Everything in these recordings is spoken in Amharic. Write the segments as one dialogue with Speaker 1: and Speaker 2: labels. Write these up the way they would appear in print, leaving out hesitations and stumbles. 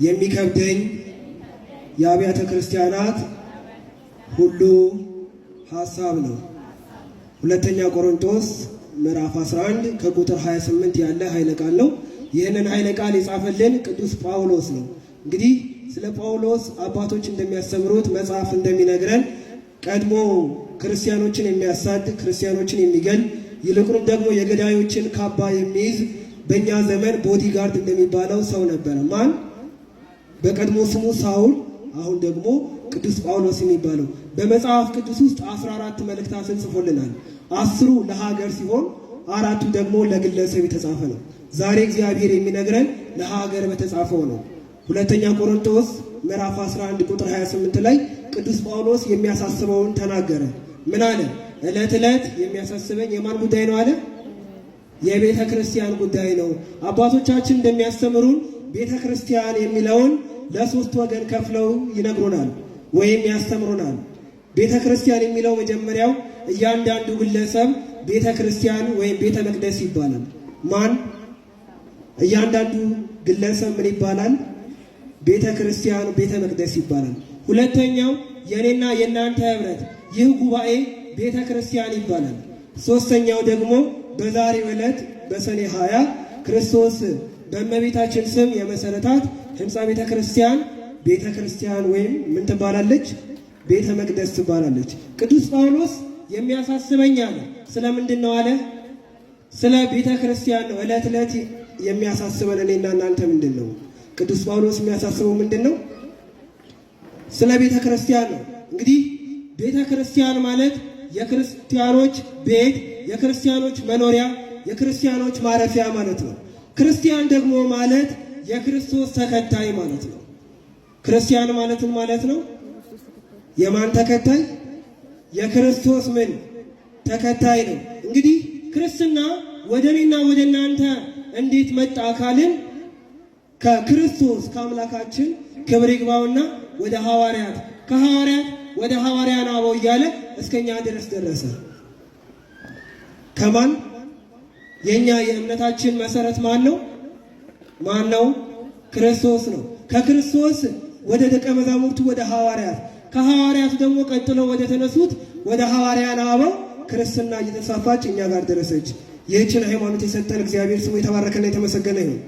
Speaker 1: የሚከብደኝ የአብያተ ክርስቲያናት ሁሉ ሐሳብ ነው። ሁለተኛ ቆሮንቶስ ምዕራፍ 11 ከቁጥር 28 ያለ ኃይለ ቃል ነው። ይህንን ኃይለ ቃል የጻፈልን ቅዱስ ጳውሎስ ነው። እንግዲህ ስለ ጳውሎስ አባቶች እንደሚያስተምሩት መጽሐፍ እንደሚነግረን ቀድሞ ክርስቲያኖችን የሚያሳድ ክርስቲያኖችን የሚገል ይልቁንም ደግሞ የገዳዮችን ካባ የሚይዝ በእኛ ዘመን ቦዲጋርድ እንደሚባለው ሰው ነበረ። ማን? በቀድሞ ስሙ ሳውል፣ አሁን ደግሞ ቅዱስ ጳውሎስ የሚባለው። በመጽሐፍ ቅዱስ ውስጥ 14 መልእክታትን ጽፎልናል። 10ሩ ለሀገር ሲሆን 4ቱ ደግሞ ለግለሰብ የተጻፈ ነው። ዛሬ እግዚአብሔር የሚነግረን ለሀገር በተጻፈው ነው። ሁለተኛ ቆሮንቶስ ምዕራፍ 11 ቁጥር 28 ላይ ቅዱስ ጳውሎስ የሚያሳስበውን ተናገረ። ምን አለ? ዕለት ዕለት የሚያሳስበኝ የማን ጉዳይ ነው አለ? የቤተ ክርስቲያን ጉዳይ ነው። አባቶቻችን እንደሚያስተምሩን ቤተ ክርስቲያን የሚለውን ለሶስት ወገን ከፍለው ይነግሩናል ወይም ያስተምሩናል። ቤተ ክርስቲያን የሚለው መጀመሪያው እያንዳንዱ ግለሰብ ቤተ ክርስቲያን ወይም ቤተ መቅደስ ይባላል። ማን? እያንዳንዱ ግለሰብ ምን ይባላል? ቤተ ክርስቲያን ቤተ መቅደስ ይባላል። ሁለተኛው የኔና የእናንተ ህብረት፣ ይህ ጉባኤ ቤተ ክርስቲያን ይባላል። ሶስተኛው ደግሞ በዛሬው ዕለት በሰኔ 20 ክርስቶስ በእመቤታችን ስም የመሰረታት ህንፃ ቤተ ክርስቲያን ወይም ምን ትባላለች? ቤተ መቅደስ ትባላለች። ቅዱስ ጳውሎስ የሚያሳስበኝ አለ። ስለምንድን ነው አለ? ስለ ቤተ ክርስቲያን ነው። ዕለት ዕለት የሚያሳስበን እኔና እናንተ ምንድን ነው? ቅዱስ ጳውሎስ የሚያሳስበው ምንድን ነው? ስለ ቤተ ክርስቲያን ነው። እንግዲህ ቤተ ክርስቲያን ማለት የክርስቲያኖች ቤት፣ የክርስቲያኖች መኖሪያ፣ የክርስቲያኖች ማረፊያ ማለት ነው። ክርስቲያን ደግሞ ማለት የክርስቶስ ተከታይ ማለት ነው። ክርስቲያን ማለትን ማለት ነው የማን ተከታይ? የክርስቶስ ምን ተከታይ ነው። እንግዲህ ክርስትና ወደ እኔና ወደ እናንተ እንዴት መጣ ካልን ከክርስቶስ ከአምላካችን ክብር ይግባውና ወደ ሐዋርያት፣ ከሐዋርያት ወደ ሐዋርያን አበው እያለ እስከኛ ድረስ ደረሰ። ከማን? የኛ የእምነታችን መሰረት ማን ነው? ማን ነው? ክርስቶስ ነው። ከክርስቶስ ወደ ደቀ መዛሙርቱ ወደ ሐዋርያት፣ ከሐዋርያት ደግሞ ቀጥለው ወደ ተነሱት ወደ ሐዋርያን አበው ክርስትና እየተስፋፋች እኛ ጋር ደረሰች። ይህችን ሃይማኖት የሰጠን እግዚአብሔር ስሙ የተባረከና የተመሰገነ ይሁን።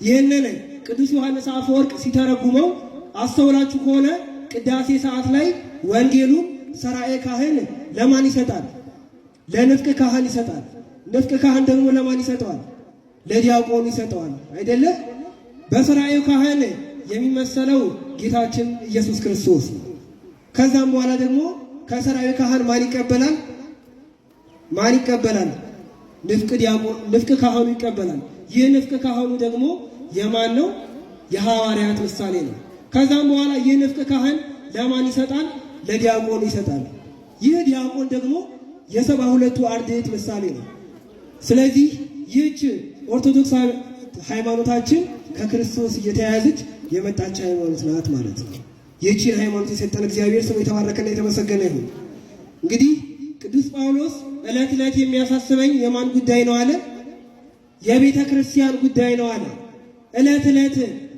Speaker 1: ይህንን ቅዱስ ዮሐንስ አፈወርቅ ሲተረጉመው አስተውላችሁ ከሆነ ቅዳሴ ሰዓት ላይ ወንጌሉ ሠራኤ ካህን ለማን ይሰጣል? ለንፍቅ ካህን ይሰጣል። ንፍቅ ካህን ደግሞ ለማን ይሰጠዋል? ለዲያቆኑ ይሰጠዋል። አይደለ? በሠራኤ ካህን የሚመሰለው ጌታችን ኢየሱስ ክርስቶስ ነው። ከዛም በኋላ ደግሞ ከሠራኤ ካህን ማን ይቀበላል? ማን ይቀበላል? ንፍቅ ካህኑ ይቀበላል። ይህ ንፍቅ ካህኑ ደግሞ የማን ነው? የሐዋርያት ምሳሌ ነው። ከዛም በኋላ ይህ ንፍቅ ካህን ለማን ይሰጣል? ለዲያቆኑ ይሰጣል። ይህ ዲያቆን ደግሞ የ72ቱ አርድእት ምሳሌ ነው። ስለዚህ ይህች ኦርቶዶክስ ሃይማኖታችን ከክርስቶስ እየተያያዘች የመጣች ሃይማኖት ናት ማለት ነው። ይህችን ሃይማኖት የሰጠን እግዚአብሔር ስሙ የተባረከና የተመሰገነ ይሁን። እንግዲህ ቅዱስ ጳውሎስ ዕለት ዕለት የሚያሳስበኝ የማን ጉዳይ ነው አለ? የቤተ ክርስቲያን ጉዳይ ነው አለ። ዕለት ዕለት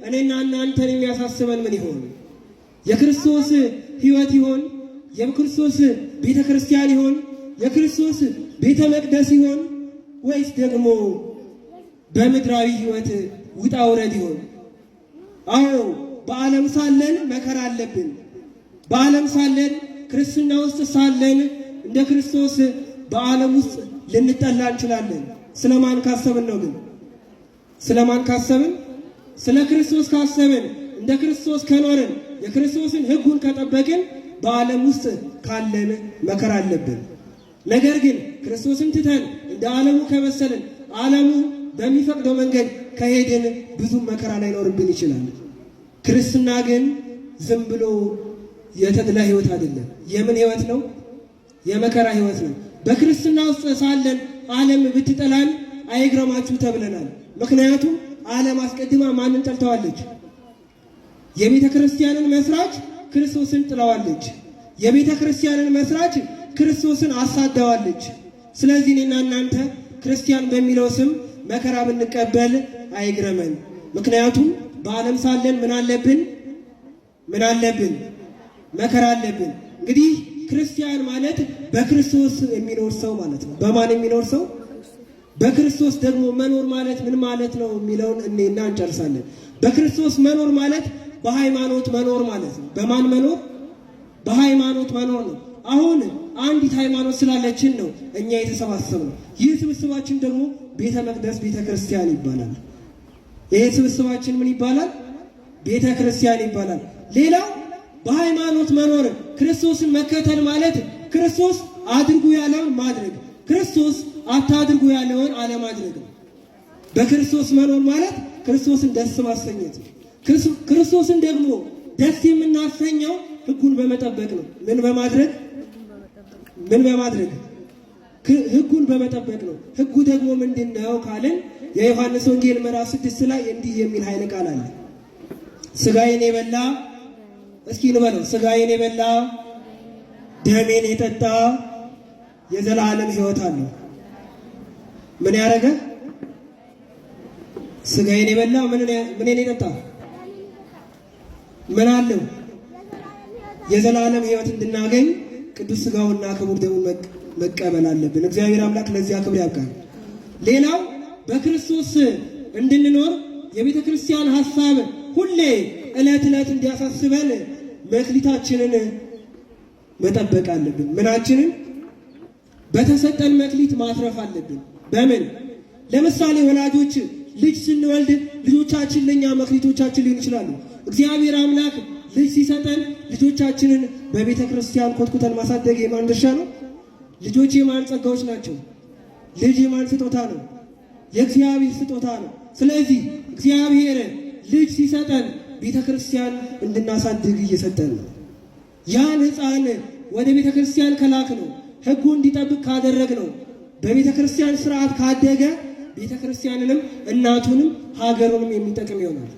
Speaker 1: እኔና እናንተን የሚያሳስበን ምን ይሆን? የክርስቶስ ሕይወት ይሆን? የክርስቶስ ቤተ ክርስቲያን ይሆን? የክርስቶስ ቤተ መቅደስ ይሆን? ወይስ ደግሞ በምድራዊ ሕይወት ውጣ ውረድ ይሆን? አዎ በዓለም ሳለን መከራ አለብን። በዓለም ሳለን ክርስትና ውስጥ ሳለን እንደ ክርስቶስ በዓለም ውስጥ ልንጠላ እንችላለን። ስለማን ካሰብን ነው ግን? ስለማን ካሰብን? ስለ ክርስቶስ ካሰብን፣ እንደ ክርስቶስ ከኖርን፣ የክርስቶስን ሕጉን ከጠበቅን በዓለም ውስጥ ካለን መከራ አለብን። ነገር ግን ክርስቶስን ትተን እንደ ዓለሙ ከመሰልን፣ ዓለሙ በሚፈቅደው መንገድ ከሄድን ብዙ መከራ ላይኖርብን ይችላል። ክርስትና ግን ዝም ብሎ የተድላ ሕይወት አይደለም። የምን ሕይወት ነው? የመከራ ሕይወት ነው። በክርስትና ውስጥ ሳለን ዓለም ብትጠላን አይግረማችሁ ተብለናል። ምክንያቱም ዓለም አስቀድማ ማንን ጠልተዋለች? የቤተ ክርስቲያንን መስራች ክርስቶስን ጥለዋለች። የቤተ ክርስቲያንን መስራች ክርስቶስን አሳደዋለች። ስለዚህ እኔና እናንተ ክርስቲያን በሚለው ስም መከራ ብንቀበል አይግረመን። ምክንያቱም በዓለም ሳለን ምን አለብን? መከራ አለብን። እንግዲህ ክርስቲያን ማለት በክርስቶስ የሚኖር ሰው ማለት ነው። በማን የሚኖር ሰው? በክርስቶስ ደግሞ መኖር ማለት ምን ማለት ነው የሚለውን እኔና እንጨርሳለን። በክርስቶስ መኖር ማለት በሃይማኖት መኖር ማለት ነው። በማን መኖር? በሃይማኖት መኖር ነው። አሁን አንዲት ሃይማኖት ስላለችን ነው እኛ የተሰባሰብነው። ይህ ስብስባችን ደግሞ ቤተ መቅደስ ቤተ ክርስቲያን ይባላል። ይሄ ስብስባችን ምን ይባላል? ቤተ ክርስቲያን ይባላል። ሌላው በሃይማኖት መኖር ክርስቶስን መከተል ማለት ክርስቶስ አድርጉ ያለውን ማድረግ፣ ክርስቶስ አታድርጉ ያለውን አለማድረግ ነው። በክርስቶስ መኖር ማለት ክርስቶስን ደስ ማሰኘት ነው። ክርስቶስን ደግሞ ደስ የምናሰኘው ሕጉን በመጠበቅ ነው። ምን በማድረግ? ሕጉን በመጠበቅ ነው። ሕጉ ደግሞ ምንድነው ካለን የዮሐንስ ወንጌል ምዕራፍ 6 ላይ እንዲህ የሚል ኃይለ ቃል አለ። ሥጋዬን የበላ እስኪ እንበለው፣ ሥጋዬን የበላ ደሜን የጠጣ የዘላለም ሕይወት አለው። ምን ያደረገ? ሥጋዬን የበላ ምንን የጠጣ ምን አለው? የዘላለም ሕይወት እንድናገኝ ቅዱስ ሥጋውና ክቡር ደሙን መቀበል አለብን። እግዚአብሔር አምላክ ለዚያ ክብር ያብቃል። ሌላው በክርስቶስ እንድንኖር የቤተ ክርስቲያን ሐሳብ ሁሌ ዕለት እንዲያሳስበን መክሊታችንን መጠበቅ አለብን። ምናችንን? በተሰጠን መክሊት ማትረፍ አለብን። በምን? ለምሳሌ ወላጆች ልጅ ስንወልድ ልጆቻችን ለኛ መክሊቶቻችን ሊሆኑ ይችላሉ። እግዚአብሔር አምላክ ልጅ ሲሰጠን ልጆቻችንን በቤተ ክርስቲያን ኮትኩተን ማሳደግ የማን ድርሻ ነው? ልጆች የማን ጸጋዎች ናቸው? ልጅ የማን ስጦታ ነው? የእግዚአብሔር ስጦታ ነው። ስለዚህ እግዚአብሔር ልጅ ሲሰጠን ቤተ ክርስቲያን እንድናሳድግ እየሰጠን ነው። ያን ሕፃን ወደ ቤተ ክርስቲያን ከላክ ነው፣ ሕጉ እንዲጠብቅ ካደረግ ነው፣ በቤተ ክርስቲያን ስርዓት ካደገ ቤተ ክርስቲያንንም እናቱንም ሀገሩንም የሚጠቅም ይሆናል።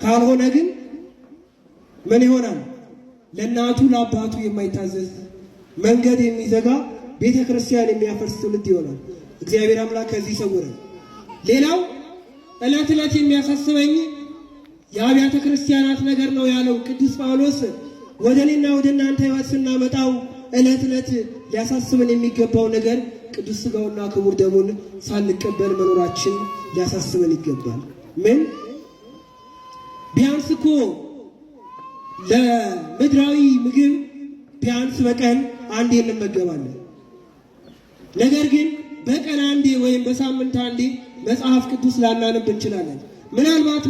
Speaker 1: ካልሆነ ግን ምን ይሆናል? ለእናቱ ለአባቱ የማይታዘዝ መንገድ የሚዘጋ ቤተ ክርስቲያን የሚያፈርስ ትውልድ ይሆናል። እግዚአብሔር አምላክ ከዚህ ይሰውረን። ሌላው ዕለት የሚያሳስበኝ የአብያተ ክርስቲያናት ነገር ነው ያለው ቅዱስ ጳውሎስ። ወደ እኔና ወደ እናንተ ሕይወት ስናመጣው ዕለት ሊያሳስበን የሚገባው ነገር ቅዱስ ሥጋውና ክቡር ደሙን ሳንቀበል መኖራችን ሊያሳስበን ይገባል። ምን? ቢያንስ እኮ ለምድራዊ ምግብ ቢያንስ በቀን አንዴ እንመገባለን። ነገር ግን በቀን አንዴ ወይም በሳምንት አንዴ መጽሐፍ ቅዱስ ላናነብ እንችላለን። ምናልባት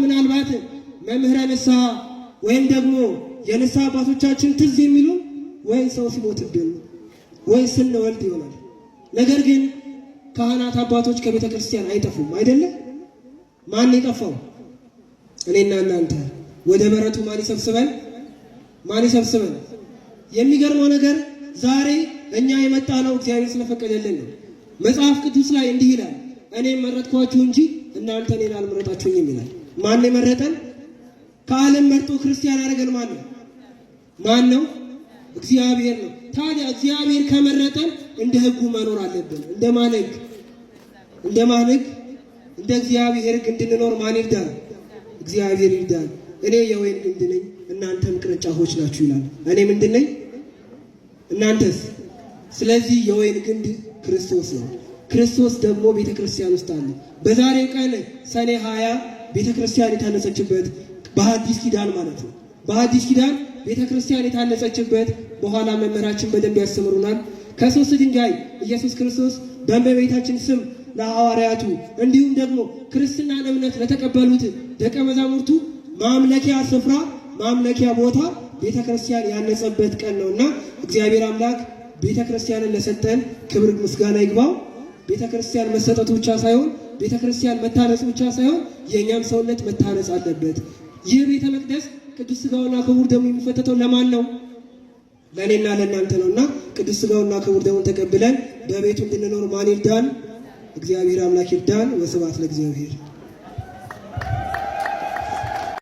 Speaker 1: መምህረ ንስሐ ወይም ደግሞ የንስሐ አባቶቻችን ትዝ የሚሉ ወይ ሰው ሲሞትብን ወይ ስንወልድ ይሆናል። ነገር ግን ካህናት አባቶች ከቤተ ክርስቲያን አይጠፉም አይደለም? ማን የጠፋው? እኔና እናንተ። ወደ በረቱ ማን ይሰብስበን? የሚገርመው ነገር ዛሬ እኛ የመጣ ነው እግዚአብሔር ስለፈቀደልን ነው። መጽሐፍ ቅዱስ ላይ እንዲህ ይላል፣ እኔ መረጥኳችሁ እንጂ እናንተ እኔን አልመረጣችሁኝም ይላል። ማን የመረጠን? ከዓለም መርጦ ክርስቲያን ያደረገን ማን ነው? እግዚአብሔር ነው። ታዲያ እግዚአብሔር ከመረጠን እንደ ሕጉ መኖር አለብን። እንደማን ሕግ? እንደ እግዚአብሔር ሕግ እንድንኖር ማን ይርዳን? እግዚአብሔር ይርዳን። እኔ የወይን ግንድ ነኝ፣ እናንተም ቅርንጫፎች ናችሁ ይላል። እኔ ምንድን ነኝ? እናንተስ? ስለዚህ የወይን ግንድ ክርስቶስ ነው። ክርስቶስ ደግሞ ቤተ ክርስቲያን ውስጥ አለ። በዛሬው ቀን ሰኔ 20 ቤተ ክርስቲያን የታነጸችበት በሐዲስ ኪዳን ማለት ነው። በሐዲስ ኪዳን ቤተ ክርስቲያን የታነጸችበት በኋላ መምህራችን በደንብ ያስተምሩናል። ከሶስት ድንጋይ ኢየሱስ ክርስቶስ በእመቤታችን ስም ለሐዋርያቱ እንዲሁም ደግሞ ክርስትናን እምነት ለተቀበሉት ደቀ መዛሙርቱ ማምለኪያ ስፍራ ማምለኪያ ቦታ ቤተ ክርስቲያን ያነጸበት ቀን ነውና እግዚአብሔር አምላክ ቤተ ክርስቲያንን ለሰጠን ክብር ምስጋና ይግባው። ቤተ ክርስቲያን መሰጠቱ ብቻ ሳይሆን ቤተ ክርስቲያን መታነጽ ብቻ ሳይሆን የኛም ሰውነት መታነጽ አለበት። ይህ ቤተ መቅደስ ቅዱስ ሥጋውና ክቡር ደሙ የሚፈተተው ለማን ነው? ለእኔና ለእናንተ ነውና ቅዱስ ሥጋውና ክቡር ደሙን ተቀብለን በቤቱ እንድንኖር ማን ይርዳን? እግዚአብሔር አምላክ ይርዳን። ወስብሐት ለእግዚአብሔር።